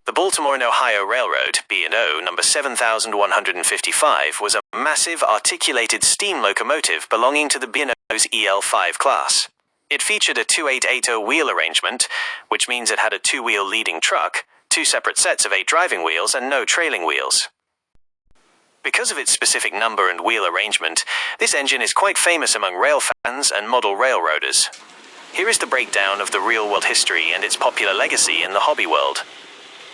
The Baltimore and Ohio Railroad, B&O number 7155, was a massive articulated steam locomotive belonging to the B&O's EL-5 class. It featured a 2880 wheel arrangement, which means it had a two-wheel leading truck, two separate sets of 8 driving wheels, and no trailing wheels. Because of its specific number and wheel arrangement, this engine is quite famous among rail fans and model railroaders. Here is the breakdown of the real-world history and its popular legacy in the hobby world.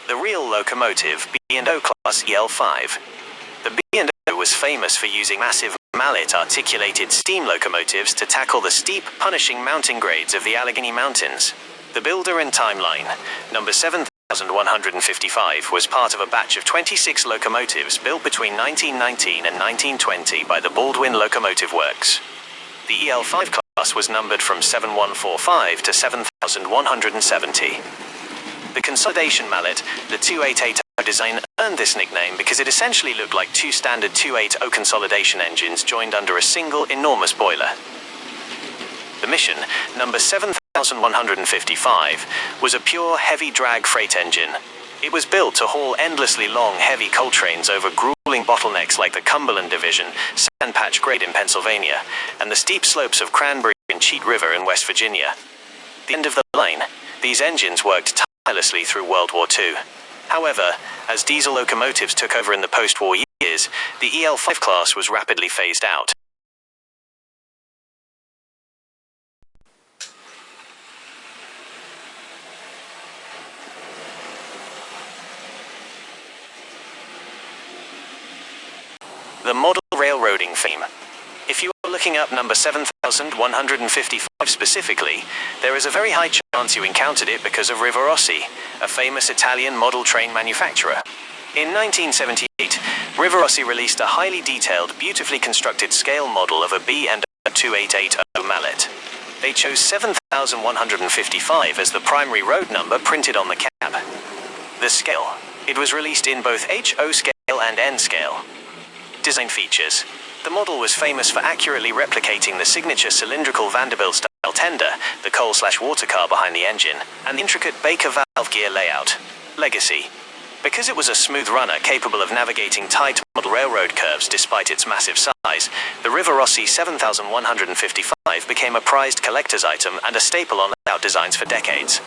The real locomotive, B&O Class EL-5. The B&O was famous for using massive mallet articulated steam locomotives to tackle the steep, punishing mountain grades of the Allegheny Mountains. The builder and timeline, number 7155, was part of a batch of 26 locomotives built between 1919 and 1920 by the Baldwin Locomotive Works. The EL-5 class was numbered from 7145 to 7170. The consolidation mallet, the 2880 design, earned this nickname because it essentially looked like two standard 280 consolidation engines joined under a single enormous boiler. The Mission, number 7155, was a pure heavy drag freight engine. It was built to haul endlessly long heavy coal trains over grueling bottlenecks like the Cumberland Division, Sand Patch Grade in Pennsylvania, and the steep slopes of Cranberry and Cheat River in West Virginia. At the end of the line, these engines worked tirelessly through World War II. However, as diesel locomotives took over in the post-war years, the EL-5 class was rapidly phased out. The model railroading theme. If you are looking up number 7155 specifically, there is a very high chance you encountered it because of Riverossi, a famous Italian model train manufacturer. In 1978, Riverossi released a highly detailed, beautifully constructed scale model of a B&O 2880 mallet. They chose 7155 as the primary road number printed on the cab. The scale. It was released in both HO scale and N scale. Design features. The model was famous for accurately replicating the signature cylindrical Vanderbilt-style tender, the coal/water car behind the engine, and the intricate Baker valve gear layout. Legacy. Because it was a smooth runner capable of navigating tight model railroad curves despite its massive size, the Riverossi 7155 became a prized collector's item and a staple on layout designs for decades.